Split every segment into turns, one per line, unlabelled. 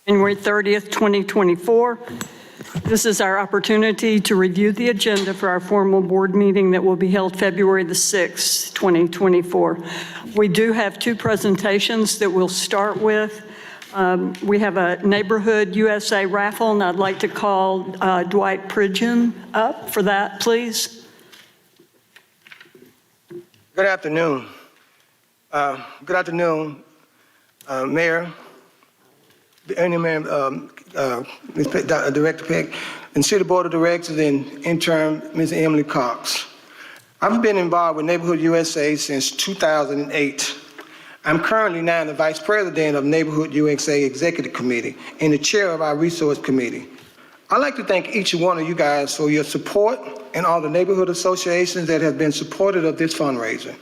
January 30th, 2024. This is our opportunity to review the agenda for our formal board meeting that will be held February the 6th, 2024. We do have two presentations that we'll start with. We have a Neighborhood USA raffle, and I'd like to call Dwight Pridgeon up for that, please.
Good afternoon. Mayor, Director Peck, and City Board of Directors and intern Ms. Emily Cox. I've been involved with Neighborhood USA since 2008. I'm currently now the Vice President of Neighborhood USA Executive Committee and the Chair of our Resource Committee. I'd like to thank each one of you guys for your support and all the neighborhood associations that have been supportive of this fundraiser.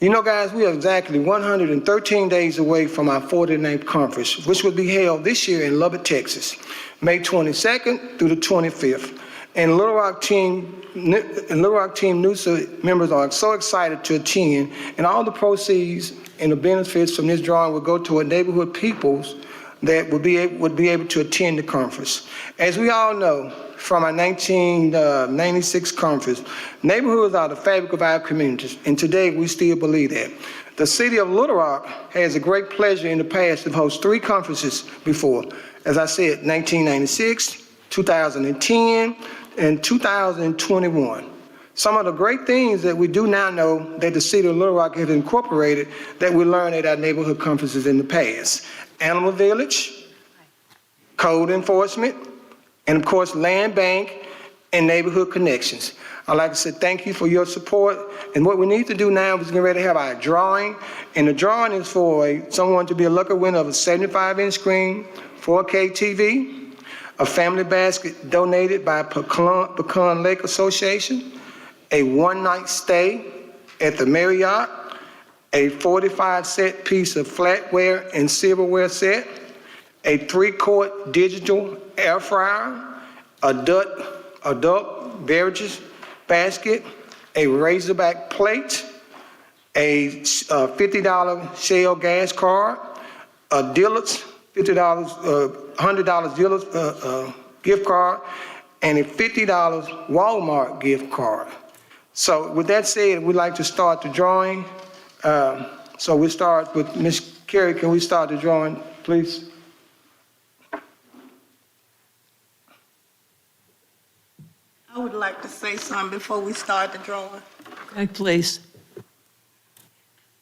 You know, guys, we are exactly 113 days away from our 49th conference, which will be held this year in Lubbock, Texas, May 22nd through the 25th. And Little Rock Team NUSA members are so excited to attend, and all the proceeds and the benefits from this drawing will go toward neighborhood peoples that would be able to attend the conference. As we all know, from our 1996 conference, neighborhoods are the fabric of our communities, and today we still believe that. The city of Little Rock has a great pleasure in the past to host three conferences before. As I said, 1996, 2010, and 2021. Some of the great things that we do now know that the city of Little Rock has incorporated that we learned at our neighborhood conferences in the past. Animal Village, code enforcement, and of course, land bank and neighborhood connections. I'd like to say thank you for your support. And what we need to do now is get ready to have our drawing. And the drawing is for someone to be a lucky winner of a 75-inch screen, 4K TV, a family basket donated by Pecan Lake Association, a one-night stay at the Marriott, a 45-set piece of flatware and silverware set, a 3-quart digital air fryer, adult beverages basket, a Razorback plate, a $50 Shell gas card, a Dillard's $100 Dillard's gift card, and a $50 Walmart gift card. So with that said, we'd like to start the drawing. So we start with Ms. Carey. Can we start the drawing, please?
I would like to say something before we start the drawing.
Okay, please.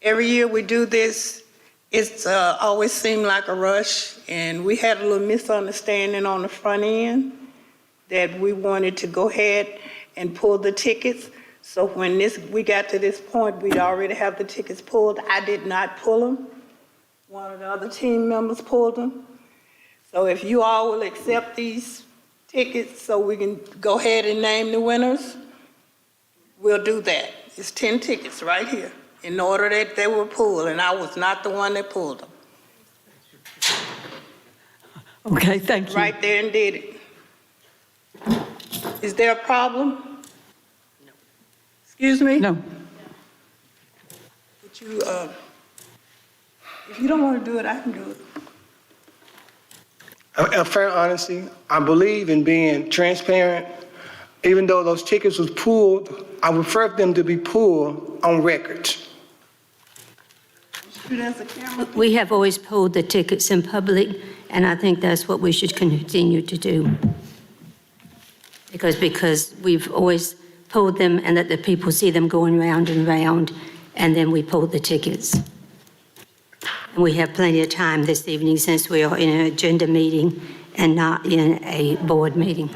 Every year we do this, it's always seemed like a rush, and we had a little misunderstanding on the front end that we wanted to go ahead and pull the tickets. So when we got to this point, we'd already have the tickets pulled. I did not pull them. One of the other team members pulled them. So if you all will accept these tickets so we can go ahead and name the winners, we'll do that. It's 10 tickets right here in order that they were pulled, and I was not the one that pulled them.
Okay, thank you.
Right there and did it. Is there a problem? No. Excuse me?
No.
Would you, if you don't want to do it, I can do it.
In fair honesty, I believe in being transparent. Even though those tickets was pulled, I would prefer them to be pulled on record.
Shoot as a camera.
We have always pulled the tickets in public, and I think that's what we should continue to do. Because we've always pulled them and let the people see them going round and round, and then we pull the tickets. And we have plenty of time this evening since we are in an agenda meeting and not in a board meeting.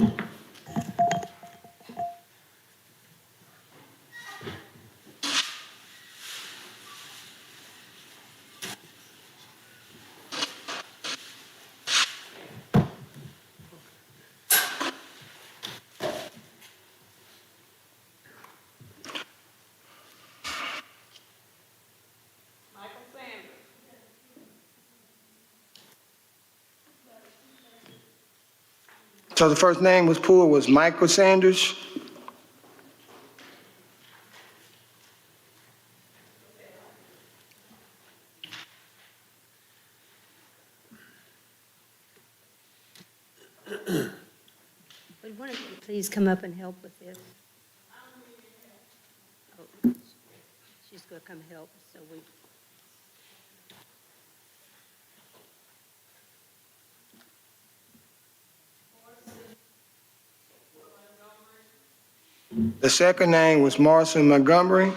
So the first name was pulled was Michael Sanders.
Would one of you please come up and help with this? Oh, she's going to come help, so we...
The second name was Morrison Montgomery.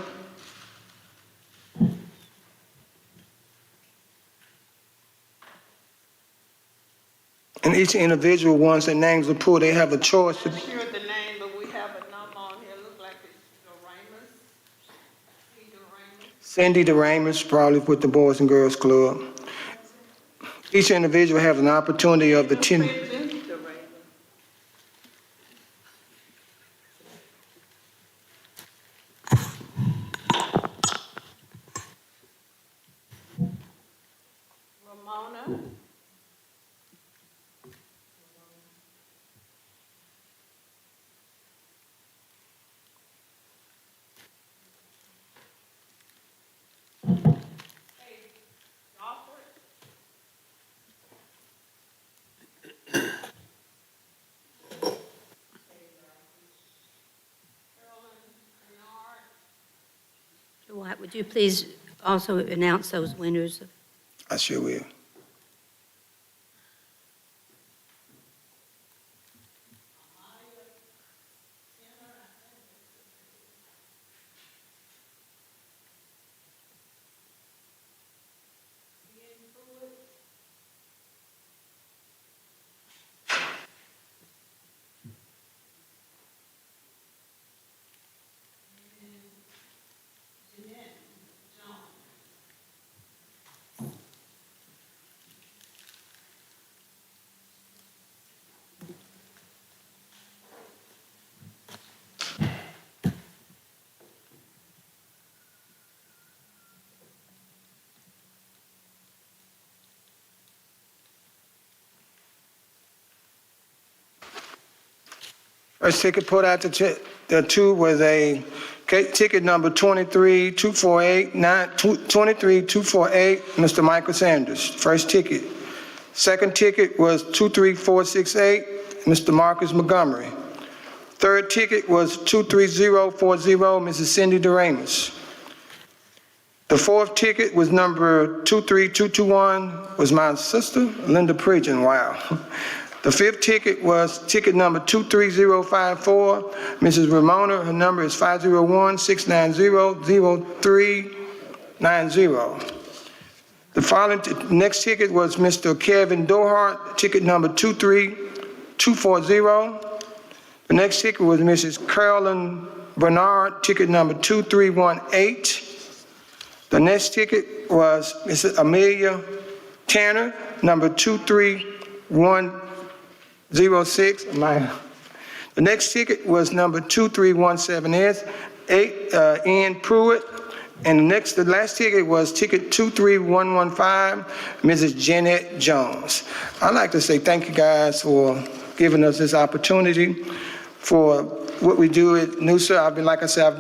And each individual, once their names are pulled, they have a choice.
I'm not sure the name, but we have a number on here, look like it's Doramus.
Cindy DeRamus, probably with the Boys and Girls Club. Each individual has an opportunity of the 10.
Ramona.
Dwight, would you please also announce those winners?
I sure will. First ticket put out the two was a ticket number 23248, Mr. Michael Sanders, first ticket. Second ticket was 23468, Mr. Marcus Montgomery. Third ticket was 23040, Mrs. Cindy DeRamus. The fourth ticket was number 23221, was my sister, Linda Pridgeon, wow. The fifth ticket was ticket number 23054, Mrs. Ramona, her number is 501-690-0390. The following, next ticket was Mr. Kevin Dohart, ticket number 23240. The next ticket was Mrs. Carolyn Bernard, ticket number 2318. The next ticket was Mrs. Amelia Tanner, number 23106. The next ticket was number 2317S, Ian Pruitt. And the last ticket was ticket 23115, Mrs. Jeanette Jones. I'd like to say thank you guys for giving us this opportunity for what we do at NUSA. I've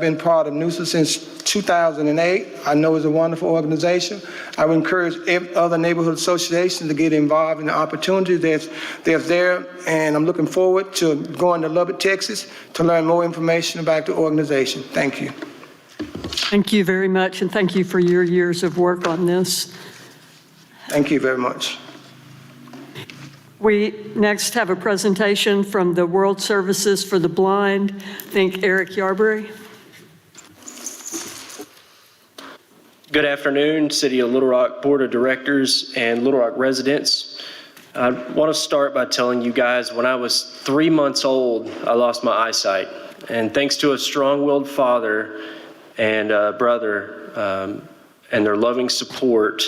been part of NUSA since 2008. I know it's a wonderful organization. I would encourage other neighborhood associations to get involved in the opportunities that's there. And I'm looking forward to going to Lubbock, Texas to learn more information about the organization. Thank you.
Thank you very much, and thank you for your years of work on this.
Thank you very much.
We next have a presentation from the World Services for the Blind. I think Eric Yarberry.
Good afternoon, City of Little Rock Board of Directors and Little Rock residents. I want to start by telling you guys when I was 3 months old, I lost my eyesight. And thanks to a strong-willed father and brother and their loving support,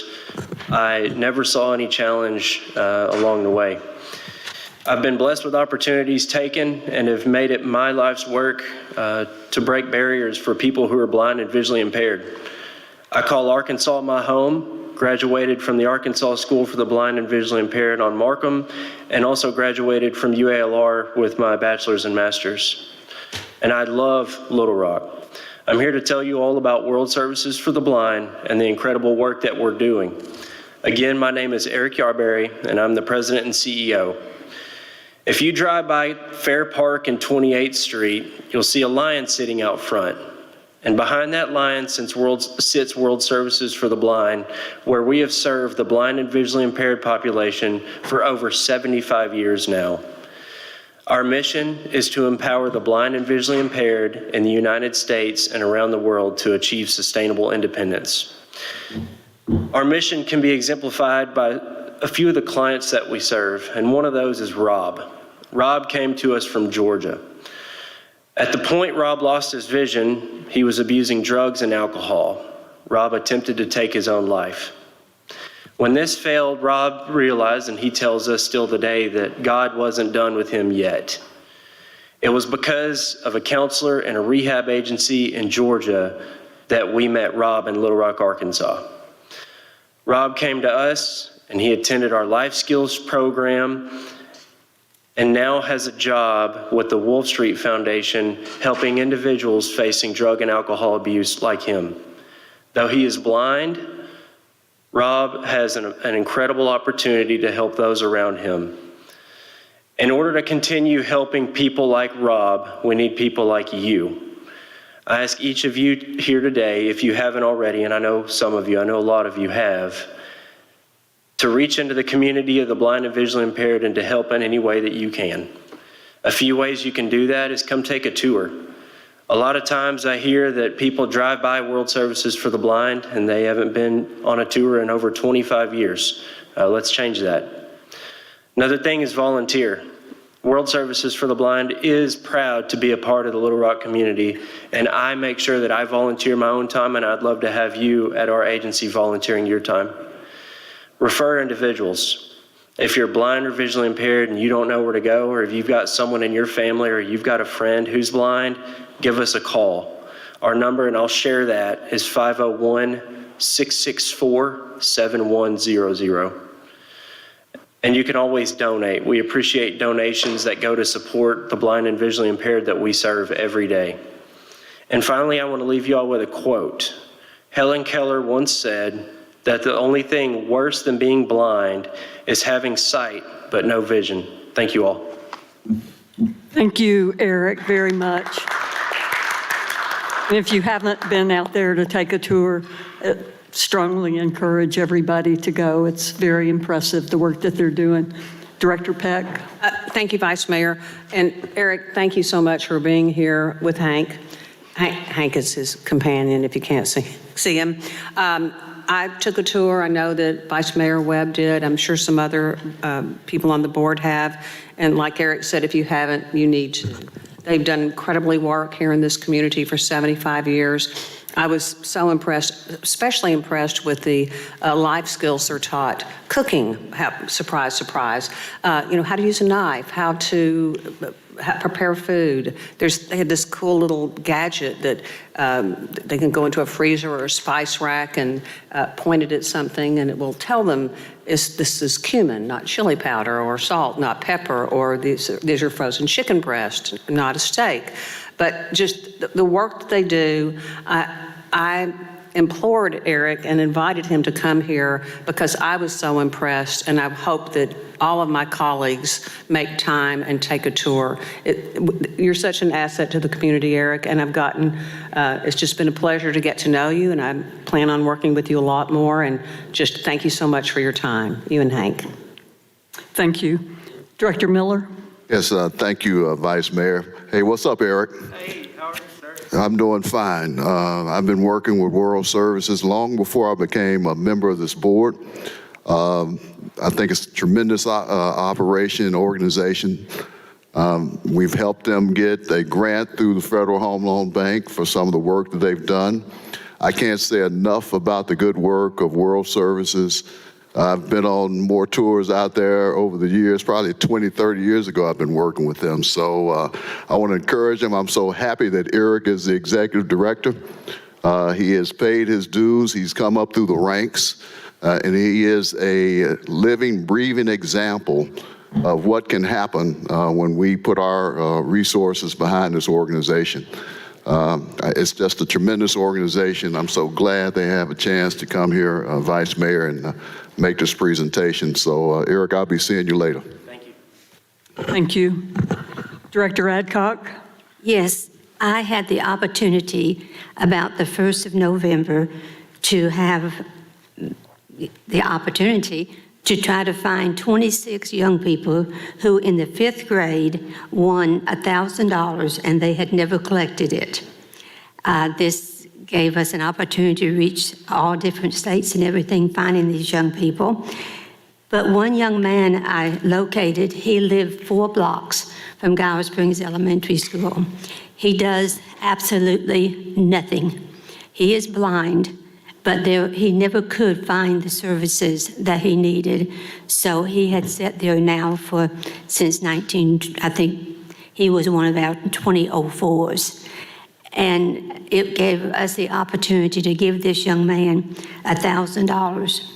I never saw any challenge along the way. I've been blessed with opportunities taken and have made it my life's work to break barriers for people who are blind and visually impaired. I call Arkansas my home, graduated from the Arkansas School for the Blind and Visually Impaired on Markham, and also graduated from UALR with my bachelor's and master's. And I love Little Rock. I'm here to tell you all about World Services for the Blind and the incredible work that we're doing. Again, my name is Eric Yarberry, and I'm the president and CEO. If you drive by Fair Park and 28th Street, you'll see a lion sitting out front. And behind that lion sits World Services for the Blind, where we have served the blind and visually impaired population for over 75 years now. Our mission is to empower the blind and visually impaired in the United States and around the world to achieve sustainable independence. Our mission can be exemplified by a few of the clients that we serve, and one of those is Rob. Rob came to us from Georgia. At the point Rob lost his vision, he was abusing drugs and alcohol. Rob attempted to take his own life. When this failed, Rob realized, and he tells us still today, that God wasn't done with him yet. It was because of a counselor and a rehab agency in Georgia that we met Rob in Little Rock, Arkansas. Rob came to us, and he attended our life skills program, and now has a job with the Wolf Street Foundation helping individuals facing drug and alcohol abuse like him. Though he is blind, Rob has an incredible opportunity to help those around him. In order to continue helping people like Rob, we need people like you. I ask each of you here today, if you haven't already, and I know some of you, I know a lot of you have, to reach into the community of the blind and visually impaired and to help in any way that you can. A few ways you can do that is come take a tour. A lot of times I hear that people drive by World Services for the Blind and they haven't been on a tour in over 25 years. Let's change that. Another thing is volunteer. World Services for the Blind is proud to be a part of the Little Rock community, and I make sure that I volunteer my own time, and I'd love to have you at our agency volunteering your time. Refer individuals. If you're blind or visually impaired and you don't know where to go, or if you've got someone in your family or you've got a friend who's blind, give us a call. Our number, and I'll share that, is 501-664-7100. And you can always donate. We appreciate donations that go to support the blind and visually impaired that we serve every day. And finally, I want to leave you all with a quote. Helen Keller once said that the only thing worse than being blind is having sight but no vision. Thank you all.
Thank you, Eric, very much. And if you haven't been out there to take a tour, strongly encourage everybody to go. It's very impressive, the work that they're doing. Director Peck.
Thank you, Vice Mayor. And Eric, thank you so much for being here with Hank. Hank is his companion, if you can't see him. I took a tour. I know that Vice Mayor Webb did. I'm sure some other people on the board have. And like Eric said, if you haven't, you need to. They've done incredibly work here in this community for 75 years. I was so impressed, especially impressed with the life skills they're taught. Cooking, surprise, surprise. How to use a knife, how to prepare food. They had this cool little gadget that they can go into a freezer or a spice rack and point it at something, and it will tell them this is cumin, not chili powder, or salt, not pepper, or these are frozen chicken breasts, not a steak. But just the work that they do, I implored Eric and invited him to come here because I was so impressed, and I hope that all of my colleagues make time and take a tour. You're such an asset to the community, Eric, and it's just been a pleasure to get to know you, and I plan on working with you a lot more, and just thank you so much for your time, you and Hank.
Thank you. Director Miller.
Yes, thank you, Vice Mayor. Hey, what's up, Eric?
Hey, how are you, sir?
I'm doing fine. I've been working with World Services long before I became a member of this board. I think it's a tremendous operation and organization. We've helped them get a grant through the Federal Home Loan Bank for some of the work that they've done. I can't say enough about the good work of World Services. I've been on more tours out there over the years, probably 20, 30 years ago I've been working with them. So I want to encourage them. I'm so happy that Eric is the executive director. He has paid his dues. He's come up through the ranks, and he is a living, breathing example of what can happen when we put our resources behind this organization. It's just a tremendous organization. I'm so glad they have a chance to come here, Vice Mayor, and make this presentation. So, Eric, I'll be seeing you later.
Thank you.
Thank you. Director Adcock?
Yes, I had the opportunity about the 1st of November to have the opportunity to try to find 26 young people who in the 5th grade won $1,000 and they had never collected it. This gave us an opportunity to reach all different states and everything, finding these young people. But one young man I located, he lived 4 blocks from Gower Springs Elementary School. He does absolutely nothing. He is blind, but he never could find the services that he needed. So he had sat there now since I think he was one of our 2004s. And it gave us the opportunity to give this young man $1,000.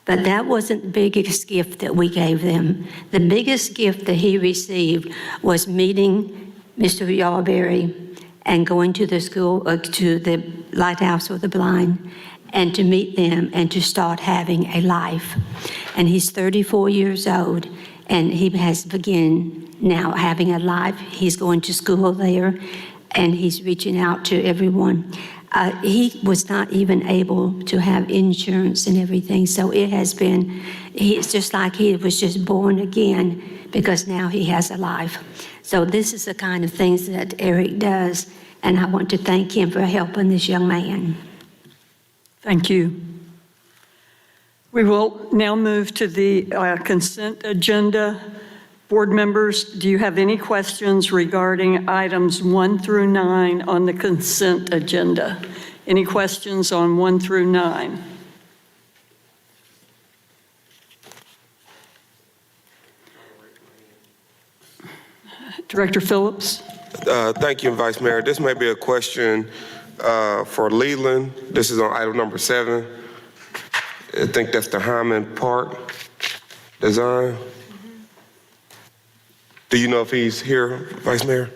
But that wasn't the biggest gift that we gave them. The biggest gift that he received was meeting Mr. Yarberry and going to the school, to the Lighthouse for the Blind, and to meet them and to start having a life. And he's 34 years old, and he has begun now having a life. He's going to school there, and he's reaching out to everyone. He was not even able to have insurance and everything, so it has been, it's just like he was just born again because now he has a life. So this is the kind of things that Eric does, and I want to thank him for helping this young man.
Thank you. We will now move to the consent agenda. Board members, do you have any questions regarding items 1 through 9 on the consent agenda? Any questions on 1 through 9? Director Phillips?
Thank you, Vice Mayor. This may be a question for Leland. This is on item number 7. I think that's the Hyman Park design. Do you know if he's here, Vice Mayor?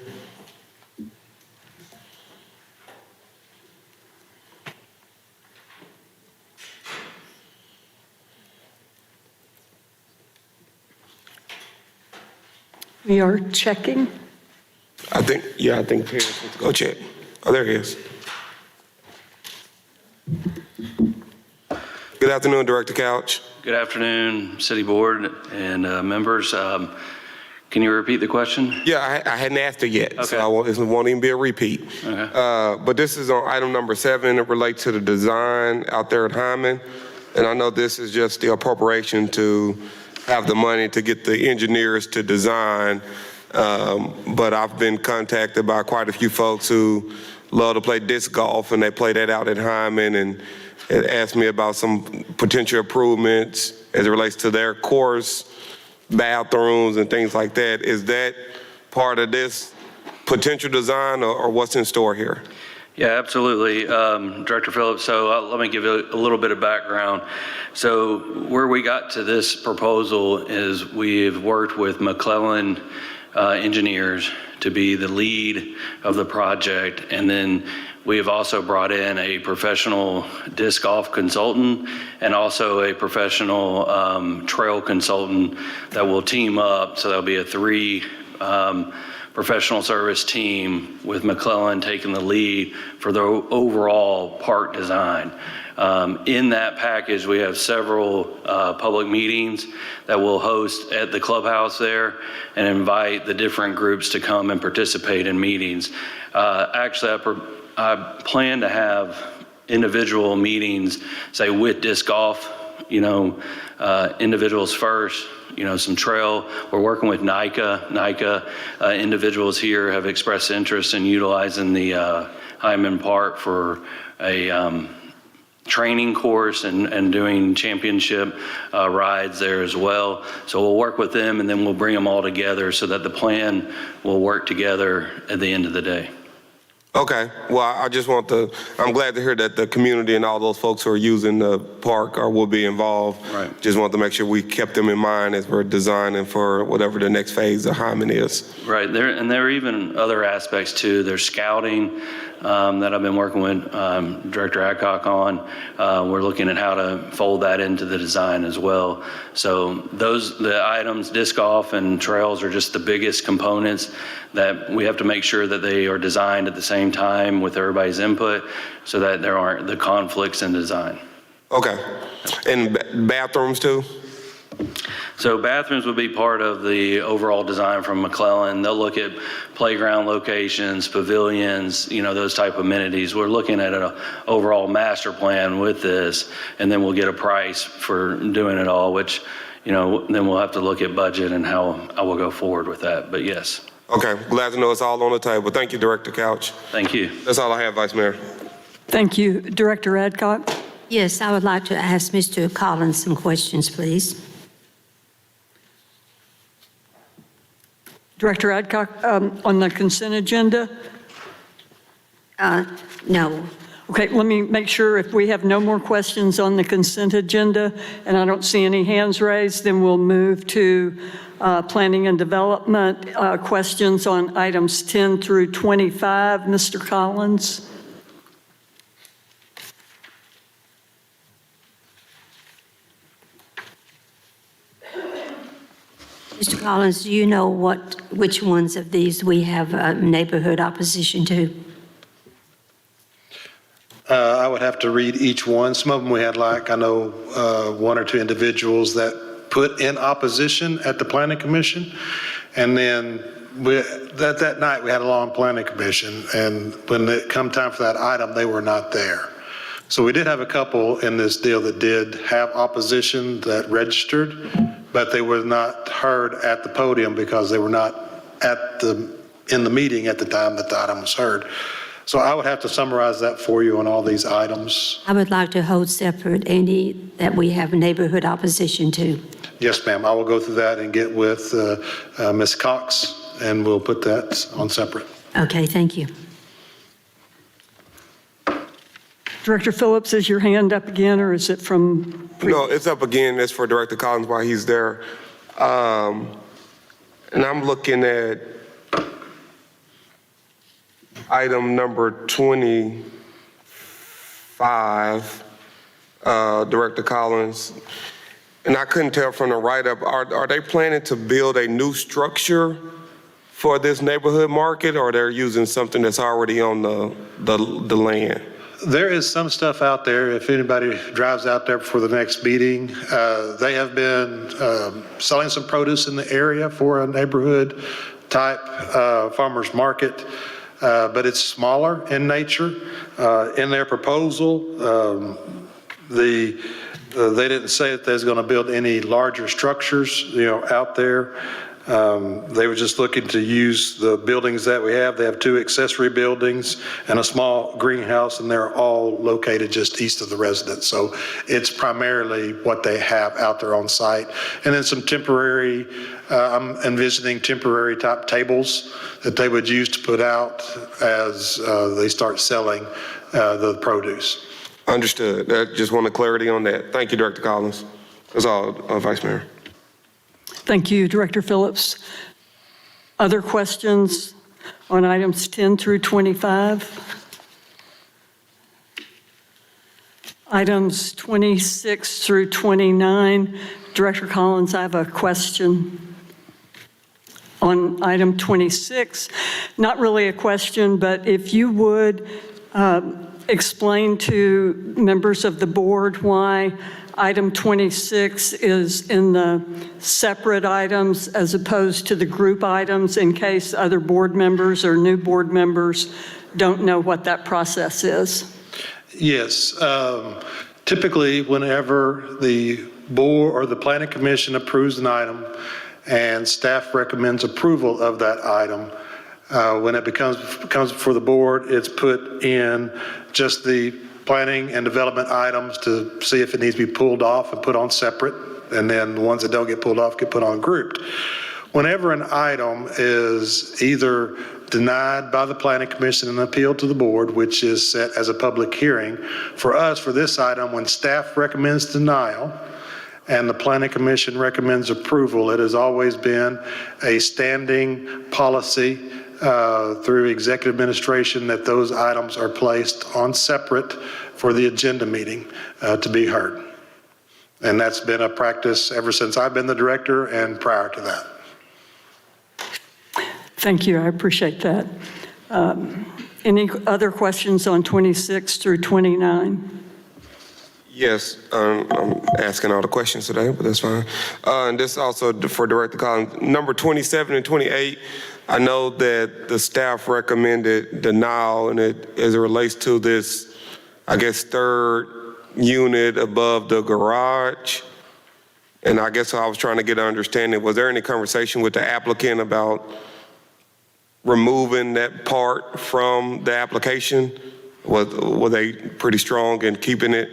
We are checking.
I think Paris needs to go check. Oh, there he is. Good afternoon, Director Couch.
Good afternoon, City Board and members. Can you repeat the question?
Yeah, I hadn't asked it yet,
Okay.
so this won't even be a repeat.
Okay.
But this is on item number 7. It relates to the design out there at Hyman. And I know this is just the appropriation to have the money to get the engineers to design. But I've been contacted by quite a few folks who love to play disc golf, and they play that out at Hyman, and asked me about some potential improvements as it relates to their course, bathrooms and things like that. Is that part of this potential design or what's in store here?
Yeah, absolutely, Director Phillips. So let me give you a little bit of background. So where we got to this proposal is we've worked with McClellan Engineers to be the lead of the project, and then we have also brought in a professional disc golf consultant and also a professional trail consultant that will team up. So there'll be a 3 professional service team with McClellan taking the lead for the overall park design. In that package, we have several public meetings that we'll host at the clubhouse there and invite the different groups to come and participate in meetings. Actually, I plan to have individual meetings, say with disc golf, individuals first, some trail. We're working with NICA. NICA individuals here have expressed interest in utilizing the Hyman Park for a training course and doing championship rides there as well. So we'll work with them, and then we'll bring them all together so that the plan will work together at the end of the day.
Okay, well, I'm glad to hear that the community and all those folks who are using the park will be involved.
Right.
Just want to make sure we kept them in mind as we're designing for whatever the next phase of Hyman is.
Right, there are even other aspects too. There's scouting, that I've been working with Director Adcock on. We're looking at how to fold that into the design as well. So the items, disc golf and trails, are just the biggest components that we have to make sure that they are designed at the same time with everybody's input so that there aren't the conflicts in design.
Okay. And bathrooms too?
So bathrooms would be part of the overall design from McClellan. They'll look at playground locations, pavilions, those type of amenities. We're looking at an overall master plan with this, and then we'll get a price for doing it all, which, then we'll have to look at budget and how I will go forward with that. But yes.
Okay, glad to know it's all on the table. Thank you, Director Couch.
Thank you.
That's all I have, Vice Mayor.
Thank you. Director Adcock?
Yes, I would like to ask Mr. Collins some questions, please.
Director Adcock, on the consent agenda?
No.
Okay, let me make sure if we have no more questions on the consent agenda and I don't see any hands raised, then we'll move to planning and development questions on items 10 through 25. Mr. Collins?
Mr. Collins, do you know which ones of these we have neighborhood opposition to?
I would have to read each one. Some of them we had I know one or two individuals that put in opposition at the Planning Commission. And then that night we had a long Planning Commission. And when it come time for that item, they were not there. So we did have a couple in this deal that did have opposition that registered, but they were not heard at the podium because they were not in the meeting at the time that the item was heard. So I would have to summarize that for you on all these items.
I would like to hold separate any that we have neighborhood opposition to.
Yes, ma'am. I will go through that and get with Ms. Cox, and we'll put that on separate.
Okay, thank you.
Director Phillips, is your hand up again, or is it from?
No, it's up again. It's for Director Collins while he's there. And I'm looking at item number 25, Director Collins. And I couldn't tell from the write-up, are they planning to build a new structure for this neighborhood market, or they're using something that's already on the land?
There is some stuff out there. If anybody drives out there for the next meeting, they have been selling some produce in the area for a neighborhood type farmer's market, but it's smaller in nature. In their proposal, they didn't say that there's going to build any larger structures, out there. They were just looking to use the buildings that we have. They have 2 accessory buildings and a small greenhouse, and they're all located just east of the residence. So it's primarily what they have out there on site. And then some temporary, I'm envisioning temporary type tables that they would use to put out as they start selling the produce.
Understood. I just wanted clarity on that. Thank you, Director Collins. That's all, Vice Mayor.
Thank you, Director Phillips. Other questions on items 10 through 25? Items 26 through 29. Director Collins, I have a question on item 26. Not really a question, but if you would explain to members of the board why item 26 is in the separate items as opposed to the group items, in case other board members or new board members don't know what that process is.
Yes. Typically, whenever the board or the Planning Commission approves an item and staff recommends approval of that item, when it comes before the board, it's put in just the planning and development items to see if it needs to be pulled off and put on separate, and then the ones that don't get pulled off get put on grouped. Whenever an item is either denied by the Planning Commission and appealed to the board, which is set as a public hearing, for us, for this item, when staff recommends denial and the Planning Commission recommends approval, it has always been a standing policy through executive administration that those items are placed on separate for the agenda meeting to be heard. And that's been a practice ever since I've been the director and prior to that.
Thank you, I appreciate that. Any other questions on 26 through 29?
Yes, I'm asking all the questions today, but that's fine. And this also for Director Collins. Number 27 and 28, I know that the staff recommended denial and as it relates to this, I guess, third unit above the garage. And I guess I was trying to get an understanding, was there any conversation with the applicant about removing that part from the application? Were they pretty strong in keeping it?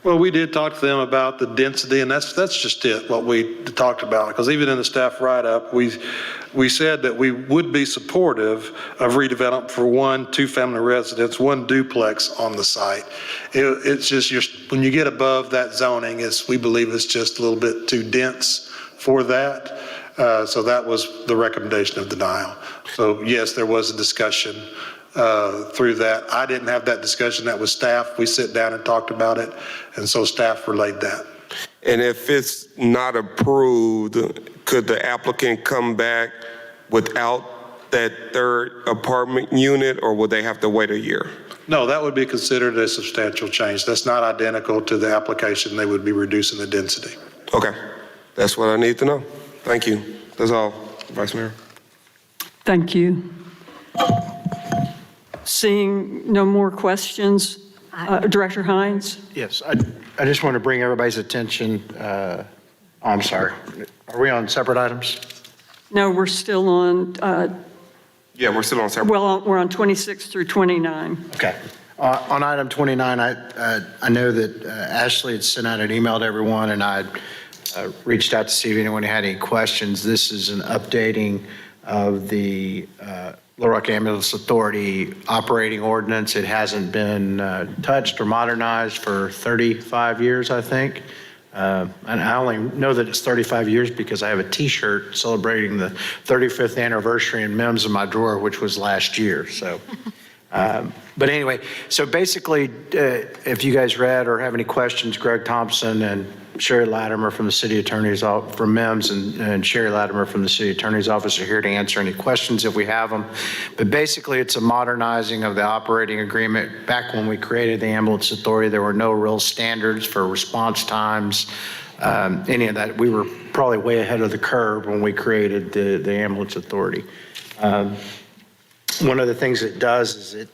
Well, we did talk to them about the density, and that's just it, what we talked about. Because even in the staff write-up, we said that we would be supportive of redevelopment for 1 2-family residence, 1 duplex on the site. It's just when you get above that zoning, we believe it's just a little bit too dense for that. So that was the recommendation of denial. So yes, there was a discussion through that. I didn't have that discussion. That was staff. We sit down and talked about it, and so staff relayed that.
And if it's not approved, could the applicant come back without that third apartment unit, or would they have to wait a year?
No, that would be considered a substantial change. That's not identical to the application. They would be reducing the density.
Okay, that's what I need to know. Thank you. That's all, Vice Mayor.
Thank you. Seeing no more questions, Director Hines?
Yes, I just want to bring everybody's attention, I'm sorry, are we on separate items?
No, we're still on,
Yeah, we're still on separate.
well, we're on 26 through 29.
Okay. On item 29, I know that Ashley had sent out an email to everyone, and I reached out to see if anyone had any questions. This is an updating of the Little Rock Ambulance Authority operating ordinance. It hasn't been touched or modernized for 35 years, I think. And I only know that it's 35 years because I have a T-shirt celebrating the 35th anniversary in MEMS in my drawer, which was last year. So, but anyway, so basically, if you guys read or have any questions, Greg Thompson and Sherry Latimer from the City Attorney's Office, from MEMS, and Sherry Latimer from the City Attorney's Office are here to answer any questions if we have them. But basically, it's a modernizing of the operating agreement. Back when we created the Ambulance Authority, there were no real standards for response times, any of that. We were probably way ahead of the curve when we created the Ambulance Authority. One of the things it does is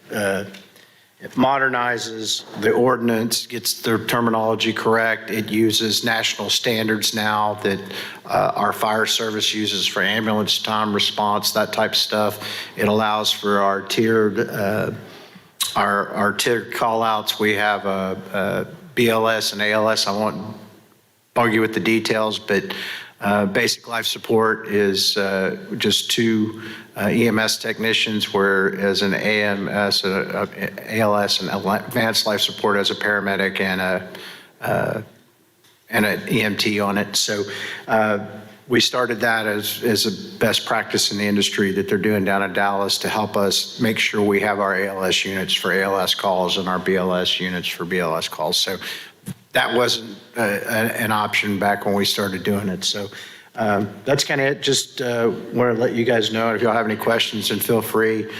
it modernizes the ordinance, gets the terminology correct. It uses national standards now that our fire service uses for ambulance time response, that type of stuff. It allows for our tiered call outs. We have a BLS and ALS. I won't bug you with the details, but basic life support is just 2 EMS technicians, whereas an AMS, ALS, and advanced life support as a paramedic and an EMT on it. So we started that as a best practice in the industry that they're doing down in Dallas to help us make sure we have our ALS units for ALS calls and our BLS units for BLS calls. So that wasn't an option back when we started doing it. So that's kind of it. Just want to let you guys know. If y'all have any questions, then feel free.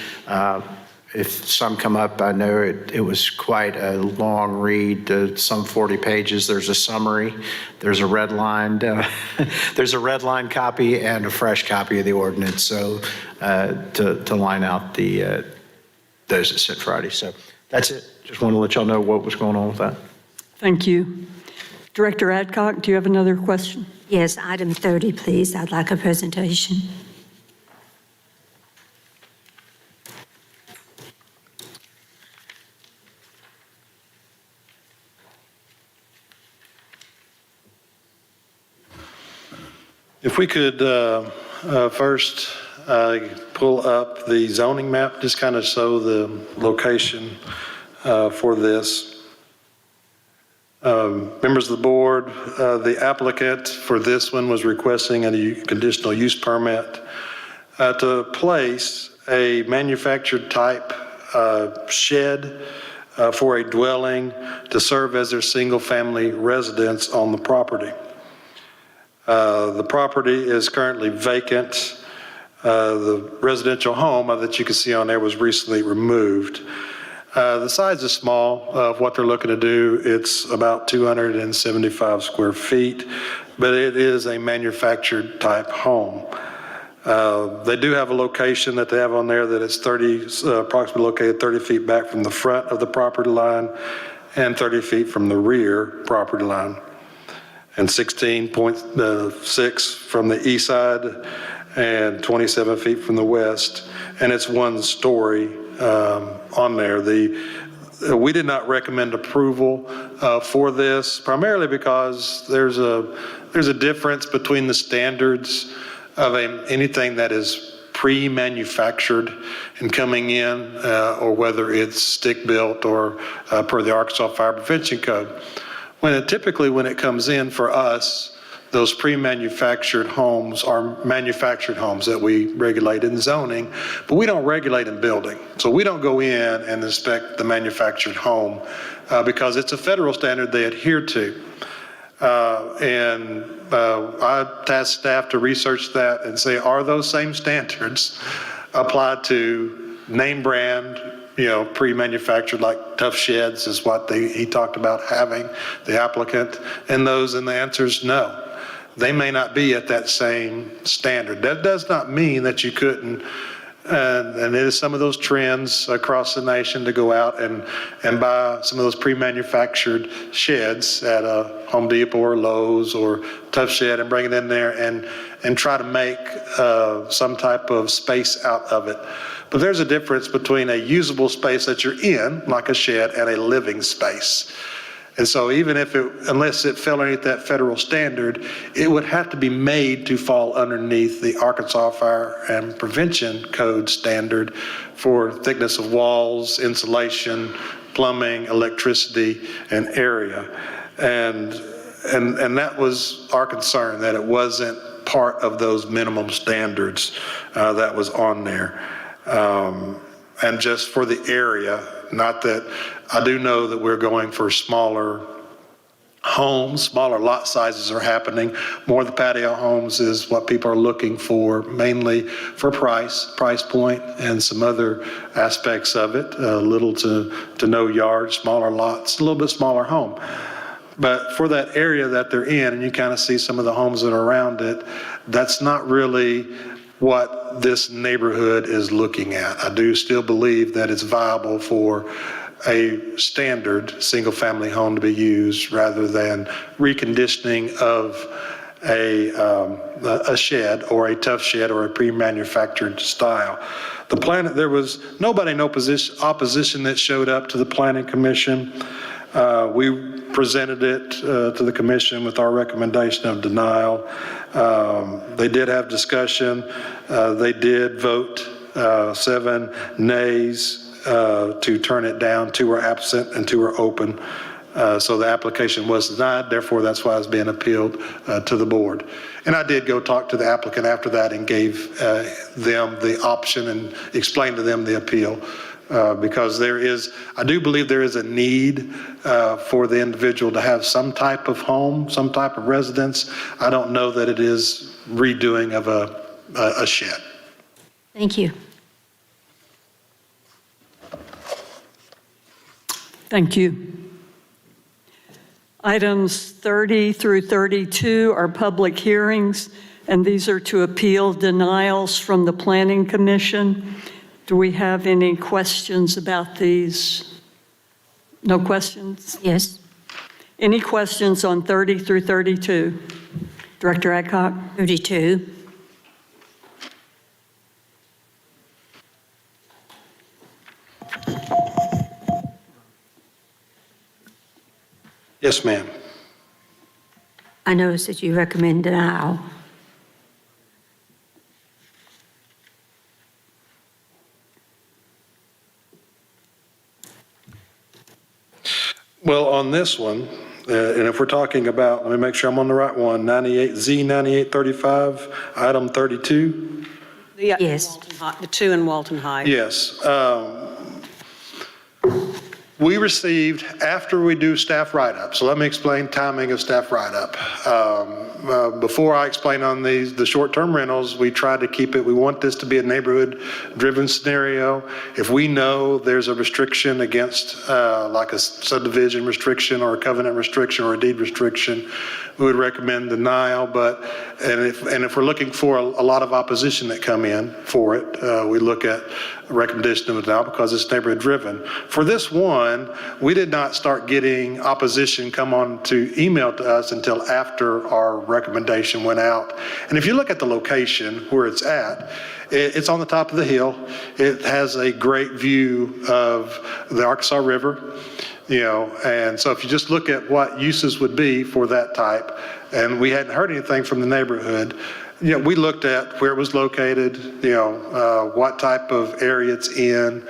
If some come up, I know it was quite a long read, some 40 pages. There's a summary. There's a there's a red line copy and a fresh copy of the ordinance. So to line out those that sent Friday. So that's it. Just want to let y'all know what was going on with that.
Thank you. Director Adcock, do you have another question?
Yes, item 30, please. I'd like a presentation.
If we could first pull up the zoning map, just kind of show the location for this. Members of the board, the applicant for this one was requesting a conditional use permit to place a manufactured type shed for a dwelling to serve as their single-family residence on the property. The property is currently vacant. The residential home that you can see on there was recently removed. The size is small of what they're looking to do. It's about 275 square feet, but it is a manufactured type home. They do have a location that they have on there that is approximately located 30 feet back from the front of the property line and 30 feet from the rear property line, and 16.6 from the east side and 27 feet from the west. And it's one story on there. We did not recommend approval for this, primarily because there's a difference between the standards of anything that is pre-manufactured and coming in, or whether it's stick-built or per the Arkansas Fire Prevention Code. Typically when it comes in for us, those pre-manufactured homes are manufactured homes that we regulate in zoning, but we don't regulate in building. So we don't go in and inspect the manufactured home because it's a federal standard they adhere to. I tasked staff to research that and say, are those same standards applied to name brand, pre-manufactured, like Tough Sheds is what he talked about having, the applicant, and the answer is no. They may not be at that same standard. That does not mean that you couldn't, and there's some of those trends across the nation to go out and buy some of those pre-manufactured sheds at a Home Depot or Lowe's or Tough Shed and bring it in there and try to make some type of space out of it. But there's a difference between a usable space that you're in, like a shed, and a living space. And so even unless it fell underneath that federal standard, it would have to be made to fall underneath the Arkansas Fire and Prevention Code standard for thickness of walls, insulation, plumbing, electricity, and area. And that was our concern, that it wasn't part of those minimum standards that was on there. And just for the area, not that I do know that we're going for smaller homes, smaller lot sizes are happening. More of the patio homes is what people are looking for, mainly for price point, and some other aspects of it, little to no yard, smaller lots, a little bit smaller home. But for that area that they're in, and you kind of see some of the homes that are around it, that's not really what this neighborhood is looking at. I do still believe that it's viable for a standard single-family home to be used rather than reconditioning of a shed or a Tough Shed or a pre-manufactured style. There was nobody, no opposition that showed up to the Planning Commission. We presented it to the commission with our recommendation of denial. They did have discussion. They did vote 7 nays to turn it down. 2 were absent and 2 were open. So the application was denied. Therefore, that's why it's being appealed to the board. And I did go talk to the applicant after that and gave them the option and explained to them the appeal. Because I do believe there is a need for the individual to have some type of home, some type of residence. I don't know that it is redoing of a shed.
Thank you.
Thank you. Items 30 through 32 are public hearings, and these are to appeal denials from the Planning Commission. Do we have any questions about these? No questions?
Yes.
Any questions on 30 through 32? Director Adcock?
32.
Yes, ma'am.
I noticed that you recommend denial.
Well, on this one, and if we're talking about, let me make sure I'm on the right one, Z9835, item 32.
Yes. The two in Walton Heights.
Yes. We received, after we do staff write-up, so let me explain timing of staff write-up. Before I explain on the short-term rentals, we try to keep it, we want this to be a neighborhood-driven scenario. If we know there's a restriction against, like a subdivision restriction or a covenant restriction or a deed restriction, we would recommend denial. And if we're looking for a lot of opposition that come in for it, we look at a recommendation of denial because it's neighborhood-driven. For this one, we did not start getting opposition come on to email to us until after our recommendation went out. And if you look at the location where it's at, it's on the top of the hill. It has a great view of the Arkansas River, and so if you just look at what uses would be for that type, and we hadn't heard anything from the neighborhood, we looked at where it was located, what type of area it's in,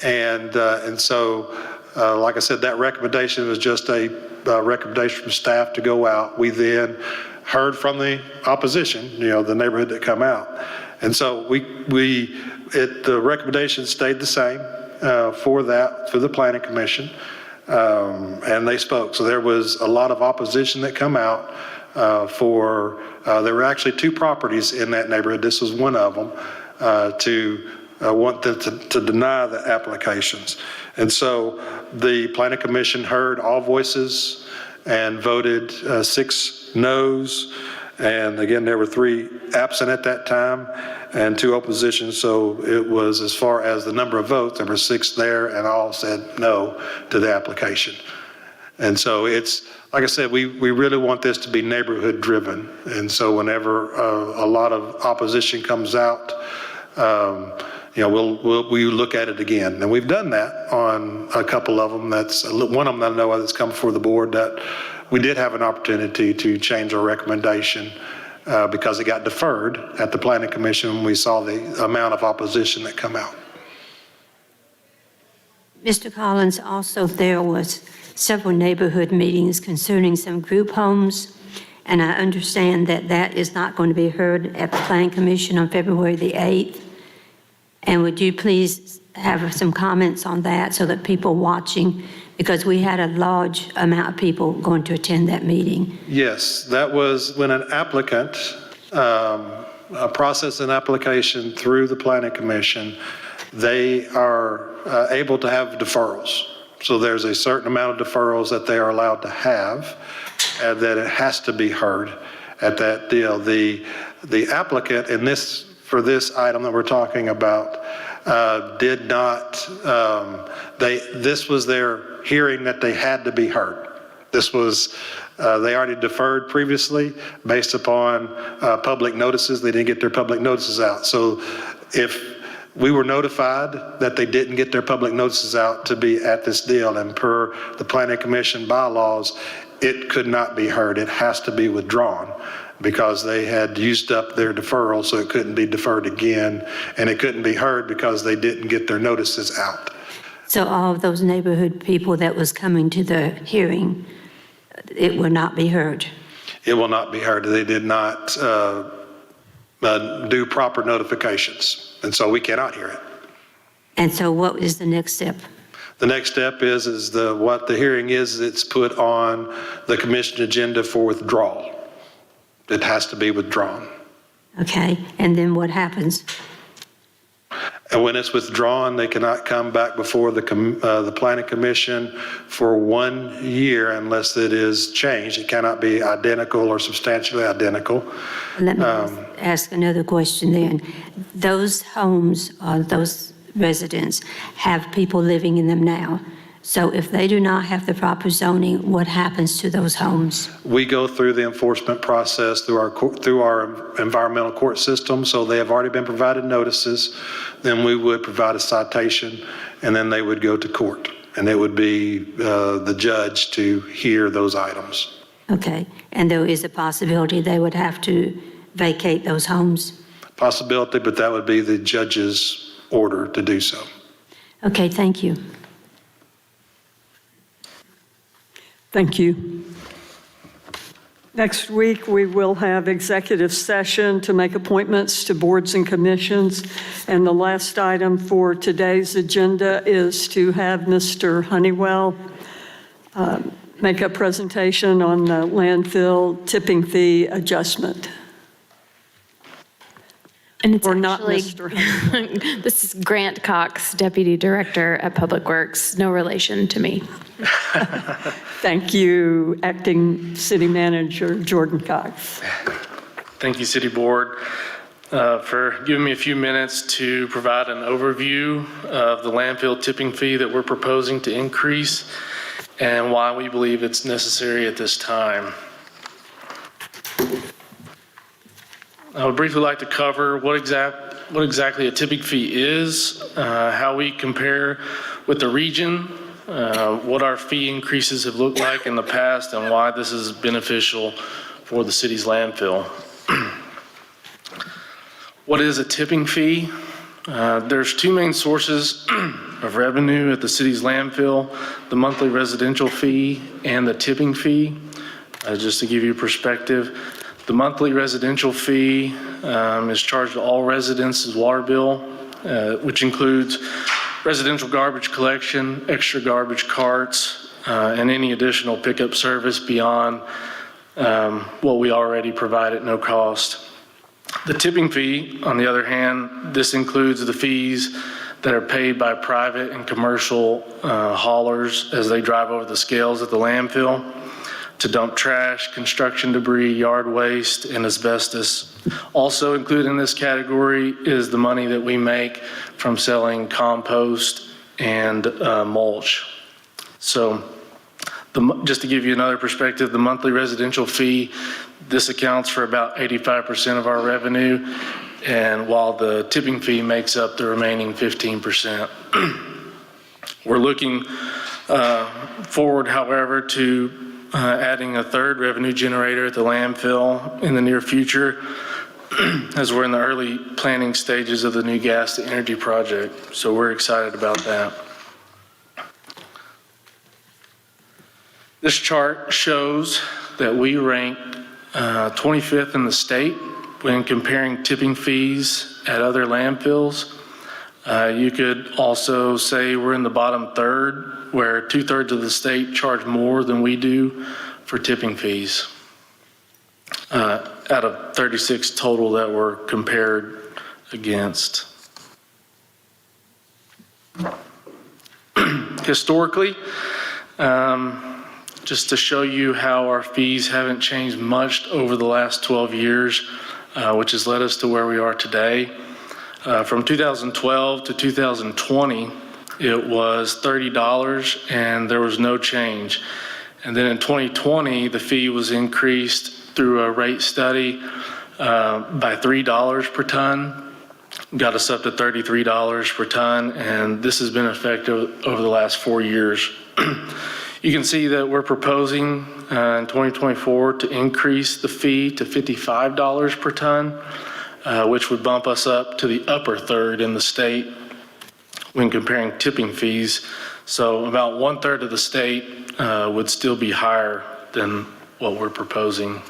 and so, like I said, that recommendation was just a recommendation from staff to go out. We then heard from the opposition, the neighborhood that come out. And so the recommendation stayed the same for the Planning Commission, and they spoke. So there was a lot of opposition that come out there were actually two properties in that neighborhood. This was one of them, to want them to deny the applications. And so the Planning Commission heard all voices and voted 6 noes. And again, there were 3 absent at that time and 2 oppositions. So it was, as far as the number of votes, there were 6 there and all said no to the application. And so it's, like I said, we really want this to be neighborhood driven. And so whenever a lot of opposition comes out, we look at it again. And we've done that on a couple of them. That's one of them I know that's come before the board that we did have an opportunity to change our recommendation because it got deferred at the Planning Commission when we saw the amount of opposition that come out.
Mr. Collins, also there was several neighborhood meetings concerning some group homes, and I understand that that is not going to be heard at the Planning Commission on February the 8th. And would you please have some comments on that so that people watching, because we had a large amount of people going to attend that meeting.
Yes, that was when an applicant process an application through the Planning Commission, they are able to have deferrals. So there's a certain amount of deferrals that they are allowed to have, and that it has to be heard at that deal. The applicant for this item that we're talking about did not, this was their hearing that they had to be heard. This was, they already deferred previously based upon public notices. They didn't get their public notices out. So if we were notified that they didn't get their public notices out to be at this deal, and per the Planning Commission bylaws, it could not be heard. It has to be withdrawn because they had used up their deferral, so it couldn't be deferred again, and it couldn't be heard because they didn't get their notices out.
So all of those neighborhood people that was coming to the hearing, it will not be heard?
It will not be heard. They did not do proper notifications, and so we cannot hear it.
And so what is the next step?
The next step is what the hearing is, it's put on the commission agenda for withdrawal. It has to be withdrawn.
Okay, and then what happens?
And when it's withdrawn, they cannot come back before the Planning Commission for 1 year unless it is changed. It cannot be identical or substantially identical.
Let me ask another question then. Those homes, those residents, have people living in them now. So if they do not have the proper zoning, what happens to those homes?
We go through the enforcement process through our environmental court system. So they have already been provided notices. Then we would provide a citation, and then they would go to court. And it would be the judge to hear those items.
Okay, and there is a possibility they would have to vacate those homes?
Possibility, but that would be the judge's order to do so.
Okay, thank you.
Thank you. Next week, we will have executive session to make appointments to boards and commissions. And the last item for today's agenda is to have Mr. Honeywell make a presentation on the landfill tipping fee adjustment.
And it's
Or not
actually,
Mr.
this is Grant Cox, Deputy Director at Public Works, no relation to me.
Thank you, Acting City Manager Jordan Cox.
Thank you, City Board, for giving me a few minutes to provide an overview of the landfill tipping fee that we're proposing to increase and why we believe it's necessary at this time. I would briefly like to cover what exactly a tipping fee is, how we compare with the region, what our fee increases have looked like in the past, and why this is beneficial for the city's landfill. What is a tipping fee? There's two main sources of revenue at the city's landfill, the monthly residential fee and the tipping fee. Just to give you perspective, the monthly residential fee is charged to all residents' water bill, which includes residential garbage collection, extra garbage carts, and any additional pickup service beyond what we already provide at no cost. The tipping fee, on the other hand, this includes the fees that are paid by private and commercial haulers as they drive over the scales at the landfill to dump trash, construction debris, yard waste, and asbestos. Also included in this category is the money that we make from selling compost and mulch. So just to give you another perspective, the monthly residential fee, this accounts for about 85% of our revenue, and while the tipping fee makes up the remaining 15%. We're looking forward, however, to adding a third revenue generator at the landfill in the near future, as we're in the early planning stages of the new gas to energy project. So we're excited about that. This chart shows that we rank 25th in the state when comparing tipping fees at other landfills. You could also say we're in the bottom third, where 2/3 of the state charge more than we do for tipping fees, out of 36 total that were compared against. Historically, just to show you how our fees haven't changed much over the last 12 years, which has led us to where we are today. From 2012 to 2020, it was $30 and there was no change. And then in 2020, the fee was increased through a rate study by $3 per ton, got us up to $33 per ton, and this has been effective over the last 4 years. You can see that we're proposing in 2024 to increase the fee to $55 per ton, which would bump us up to the upper third in the state when comparing tipping fees. So about 1/3 of the state would still be higher than what we're proposing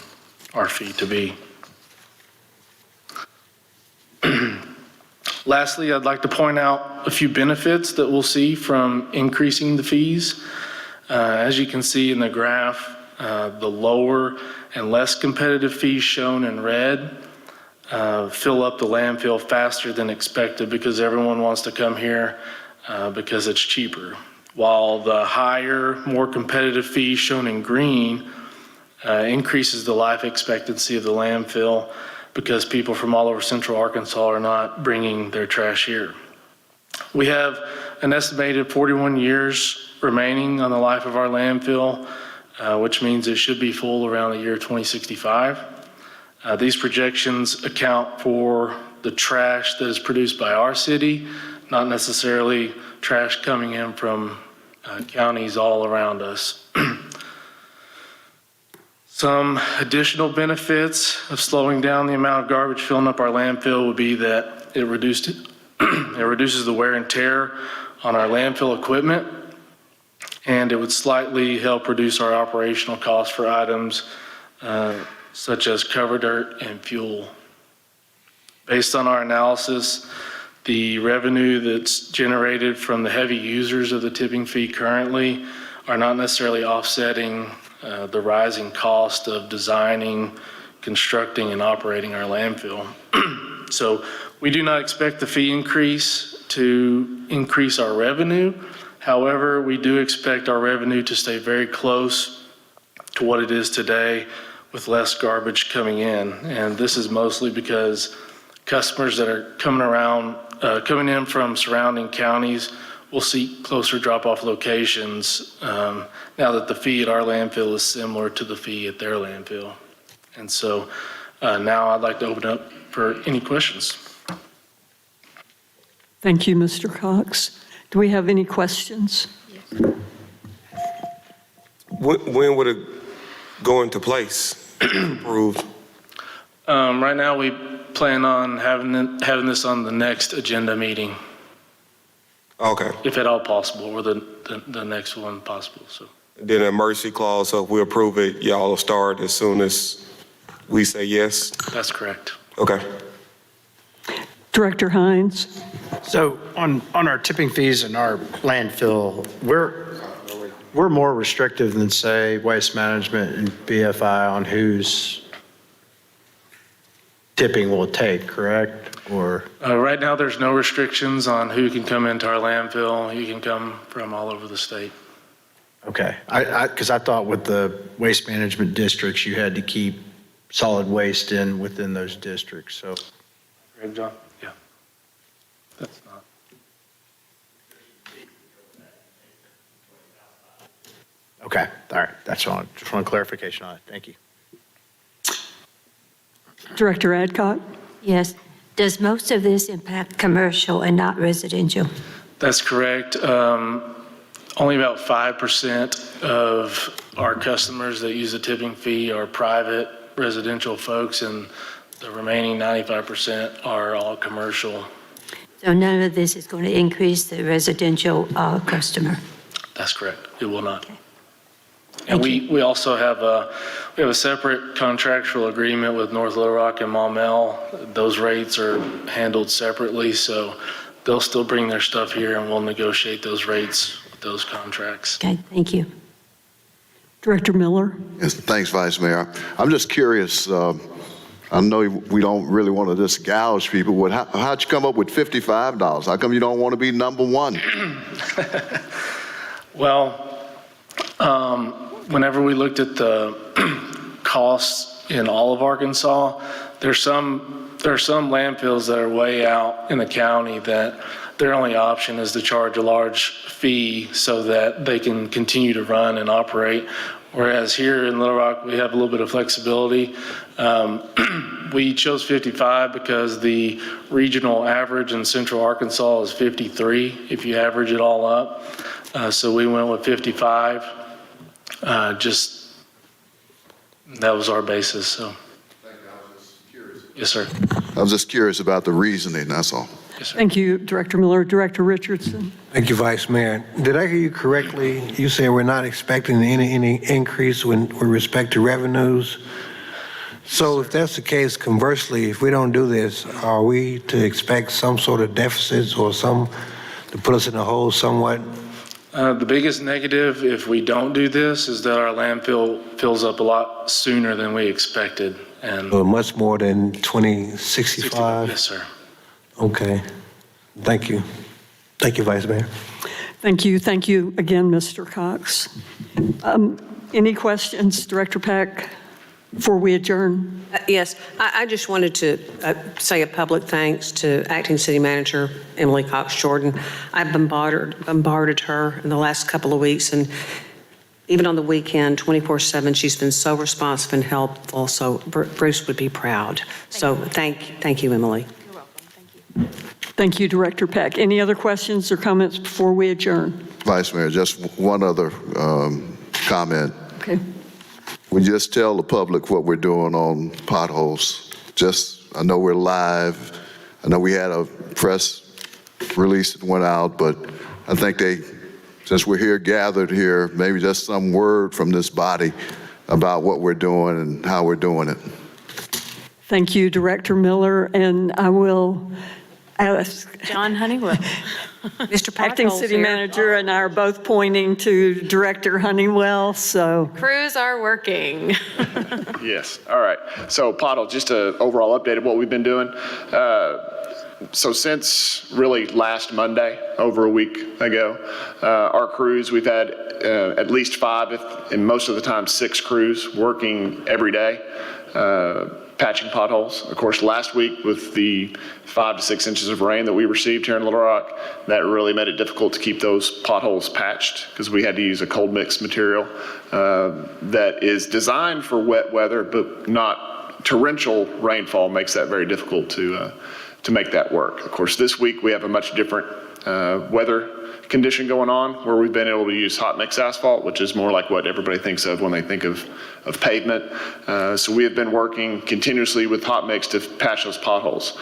our fee to be. Lastly, I'd like to point out a few benefits that we'll see from increasing the fees. As you can see in the graph, the lower and less competitive fees shown in red fill up the landfill faster than expected because everyone wants to come here because it's cheaper. While the higher, more competitive fee shown in green increases the life expectancy of the landfill because people from all over Central Arkansas are not bringing their trash here. We have an estimated 41 years remaining on the life of our landfill, which means it should be full around the year 2065. These projections account for the trash that is produced by our city, not necessarily trash coming in from counties all around us. Some additional benefits of slowing down the amount of garbage filling up our landfill would be that it reduces the wear and tear on our landfill equipment, and it would slightly help reduce our operational costs for items such as cover dirt and fuel. Based on our analysis, the revenue that's generated from the heavy users of the tipping fee currently are not necessarily offsetting the rising cost of designing, constructing, and operating our landfill. So we do not expect the fee increase to increase our revenue. However, we do expect our revenue to stay very close to what it is today with less garbage coming in. And this is mostly because customers that are coming in from surrounding counties will seek closer drop-off locations now that the fee at our landfill is similar to the fee at their landfill. And so now I'd like to open up for any questions.
Thank you, Mr. Cox. Do we have any questions?
When would it go into place? Approved?
Right now, we plan on having this on the next agenda meeting,
Okay.
if at all possible, or the next one possible, so.
Then a mercy clause, so if we approve it, y'all will start as soon as we say yes?
That's correct.
Okay.
Director Hines?
So on our tipping fees in our landfill, we're more restrictive than, say, Waste Management and BFI on whose tipping we'll take, correct? Or,
Right now, there's no restrictions on who can come into our landfill. You can come from all over the state.
okay, because I thought with the Waste Management districts, you had to keep solid waste within those districts, so.
Right, John? Yeah. That's not.
Okay, all right, that's all, just want clarification on it, thank you.
Director Adcock?
Yes. Does most of this impact commercial and not residential?
That's correct. Only about 5% of our customers that use the tipping fee are private residential folks, and the remaining 95% are all commercial.
So none of this is going to increase the residential customer?
That's correct. It will not.
Okay.
And
Thank
we also have a separate contractual agreement with North Little Rock and Maumelle. Those rates are handled separately, so they'll still bring their stuff here and we'll negotiate those rates with those contracts.
Okay, thank you.
Director Miller?
Yes, thanks, Vice Mayor. I'm just curious, I know we don't really want to just gouge people, but how'd you come up with $55? How come you don't want to be number one?
Well, whenever we looked at the costs in all of Arkansas, there are some landfills that are way out in the county that their only option is to charge a large fee so that they can continue to run and operate. Whereas here in Little Rock, we have a little bit of flexibility. We chose 55 because the regional average in Central Arkansas is 53 if you average it all up. So we went with 55. That was our basis, so. Yes, sir.
I was just curious about the reasoning, that's all.
Yes, sir.
Thank you, Director Miller. Director Richardson?
Thank you, Vice Mayor. Did I hear you correctly? You said we're not expecting any increase with respect to revenues? So if that's the case, conversely, if we don't do this, are we to expect some sort of deficits or to put us in a hole somewhat?
The biggest negative, if we don't do this, is that our landfill fills up a lot sooner than we expected. And
Much more than 2065?
Yes, sir.
Okay. Thank you. Thank you, Vice Mayor.
Thank you. Thank you again, Mr. Cox. Any questions, Director Peck, before we adjourn?
Yes, I just wanted to say a public thanks to Acting City Manager Emily Cox Jordan. I've bombarded her in the last couple of weeks, and even on the weekend, 24/7, she's been so responsive and helpful, so Bruce would be proud. So thank you, Emily.
You're welcome. Thank you.
Thank you, Director Peck. Any other questions or comments before we adjourn?
Vice Mayor, just one other comment.
Okay.
Would you just tell the public what we're doing on potholes? I know we're live. I know we had a press release that went out, but I think since we're here gathered here, maybe just some word from this body about what we're doing and how we're doing it.
Thank you, Director Miller, and I will ask.
John Honeywell.
Mr.
Acting
Potholes
City
here.
Manager and I are both pointing to Director Honeywell, so.
Crews are working.
Yes, all right. So pothole, just an overall update of what we've been doing. So since really last Monday, over a week ago, our crews, we've had at least 5, and most of the time 6 crews working every day, patching potholes. Of course, last week with the 5 to 6 inches of rain that we received here in Little Rock, that really made it difficult to keep those potholes patched because we had to use a cold mix material that is designed for wet weather, but not torrential rainfall makes that very difficult to make that work. Of course, this week we have a much different weather condition going on where we've been able to use hot mix asphalt, which is more like what everybody thinks of when they think of pavement. So we have been working continuously with hot mix to patch those potholes.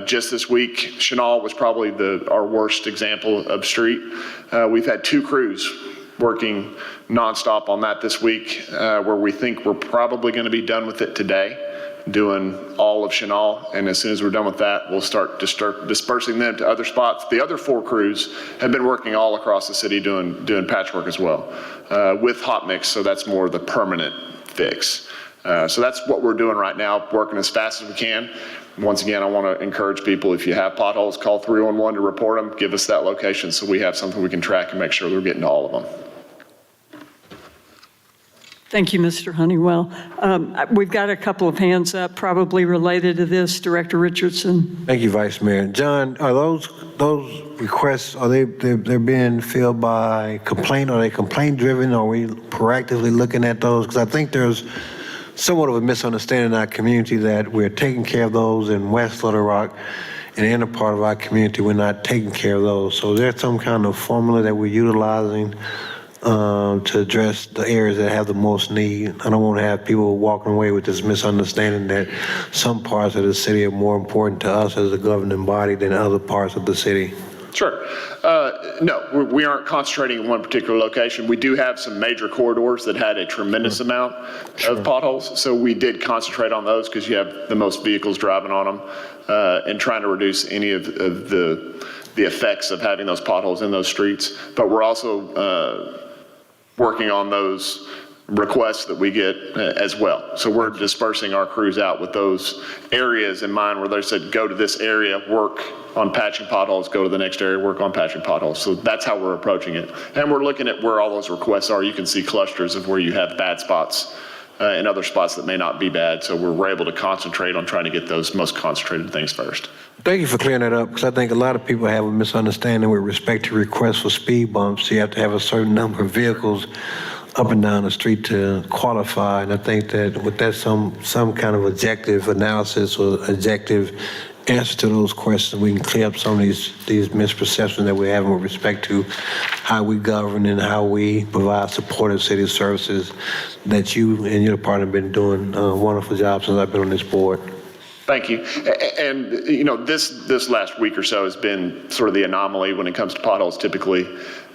Just this week, Chenal was probably our worst example of street. We've had 2 crews working nonstop on that this week, where we think we're probably going to be done with it today, doing all of Chenal, and as soon as we're done with that, we'll start dispersing them to other spots. The other 4 crews have been working all across the city doing patchwork as well, with hot mix, so that's more the permanent fix. So that's what we're doing right now, working as fast as we can. Once again, I want to encourage people, if you have potholes, call 311 to report them, give us that location so we have something we can track and make sure we're getting to all of them.
Thank you, Mr. Honeywell. We've got a couple of hands up, probably related to this. Director Richardson.
Thank you, Vice Mayor. John, are those requests, are they're being filled by complaint? Are they complaint driven? Are we proactively looking at those? Because I think there's somewhat of a misunderstanding in our community that we're taking care of those in West Little Rock, and in a part of our community we're not taking care of those. So is there some kind of formula that we're utilizing to address the areas that have the most need? I don't want to have people walking away with this misunderstanding that some parts of the city are more important to us as a governing body than other parts of the city.
Sure. No, we aren't concentrating in one particular location. We do have some major corridors that had a tremendous amount of potholes, so we did concentrate on those because you have the most vehicles driving on them, and trying to reduce any of the effects of having those potholes in those streets. But we're also working on those requests that we get as well. So we're dispersing our crews out with those areas in mind where they said, go to this area, work on patching potholes, go to the next area, work on patching potholes. So that's how we're approaching it. And we're looking at where all those requests are. You can see clusters of where you have bad spots and other spots that may not be bad. So we're able to concentrate on trying to get those most concentrated things first.
Thank you for clearing that up, because I think a lot of people have a misunderstanding with respect to requests for speed bumps. You have to have a certain number of vehicles up and down the street to qualify, and I think that with that some kind of objective analysis or objective answer to those questions, we can clear up some of these misperceptions that we're having with respect to how we govern and how we provide supportive city services, that you and your department have been doing a wonderful job since I've been on this board.
Thank you. And you know, this last week or so has been sort of the anomaly when it comes to potholes. Typically,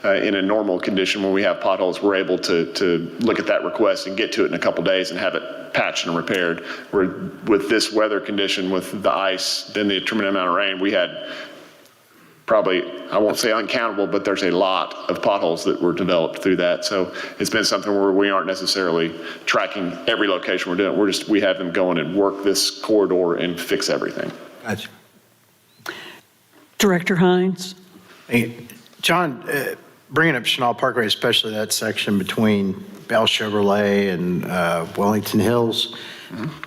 in a normal condition, when we have potholes, we're able to look at that request and get to it in a couple days and have it patched and repaired. Where with this weather condition, with the ice, then the tremendous amount of rain, we had probably, I won't say uncountable, but there's a lot of potholes that were developed through that. So it's been something where we aren't necessarily tracking every location we're doing. We have them going and work this corridor and fix everything.
Gotcha.
Director Hines.
Hey, John, bringing up Chenal Parkway, especially that section between Bell Chevrolet and Wellington Hills,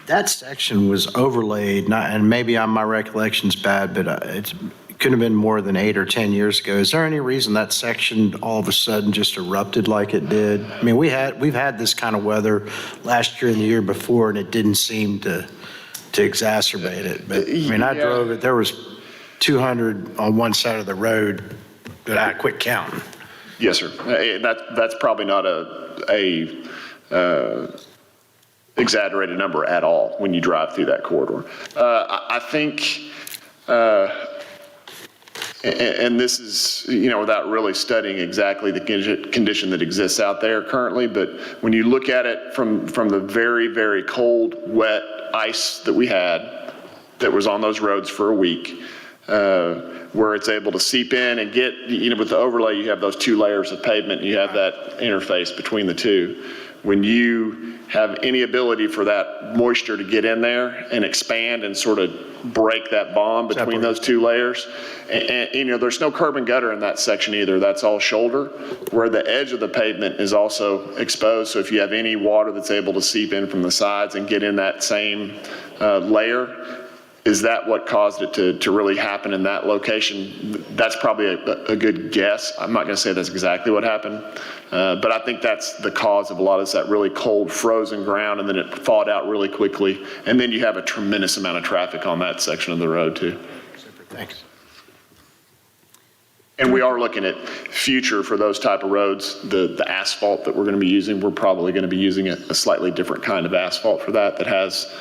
that section was overlaid, and maybe my recollection's bad, but it couldn't have been more than 8 or 10 years ago. Is there any reason that section all of a sudden just erupted like it did? I mean, we've had this kind of weather last year and the year before, and it didn't seem to exacerbate it. But I mean, I drove it. There was 200 on one side of the road that I quit counting.
Yes, sir. That's probably not a exaggerated number at all when you drive through that corridor. I think, And this is, without really studying exactly the condition that exists out there currently, but when you look at it from the very, very cold, wet ice that we had that was on those roads for a week, where it's able to seep in and get, with the overlay, you have those 2 layers of pavement, and you have that interface between the two. When you have any ability for that moisture to get in there and expand and sort of break that bond between those 2 layers, and there's no curb and gutter in that section either. That's all shoulder, where the edge of the pavement is also exposed. So if you have any water that's able to seep in from the sides and get in that same layer, is that what caused it to really happen in that location? That's probably a good guess. I'm not going to say that's exactly what happened, but I think that's the cause of a lot of this, that really cold, frozen ground, and then it thawed out really quickly. And then you have a tremendous amount of traffic on that section of the road, too.
Super, thanks.
And we are looking at future for those type of roads, the asphalt that we're going to be using. We're probably going to be using a slightly different kind of asphalt for that has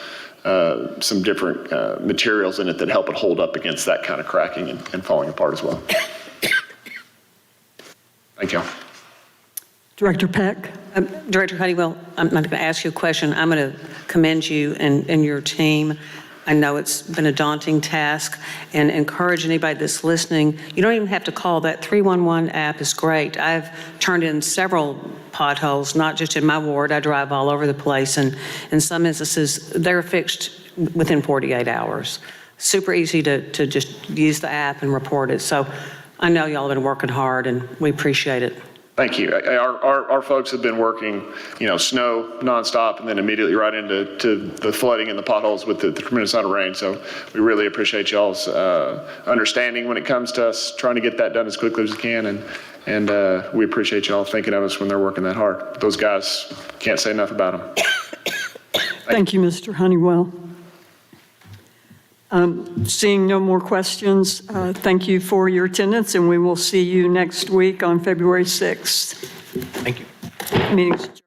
some different materials in it that help it hold up against that kind of cracking and falling apart as well. Thank you.
Director Peck?
Director Honeywell, I'm going to ask you a question. I'm going to commend you and your team. I know it's been a daunting task, and encourage anybody that's listening. You don't even have to call. That 311 app is great. I've turned in several potholes, not just in my ward. I drive all over the place, and in some instances, they're fixed within 48 hours. Super easy to just use the app and report it. So I know y'all have been working hard, and we appreciate it.
Thank you. Our folks have been working, snow nonstop, and then immediately right into the flooding and the potholes with the tremendous amount of rain. So we really appreciate y'all's understanding when it comes to us trying to get that done as quickly as we can, and we appreciate y'all thinking of us when they're working that hard. Those guys, can't say enough about them.
Thank you, Mr. Honeywell. Seeing no more questions, thank you for your attendance, and we will see you next week on February 6th.
Thank you.
Meeting's adjourned.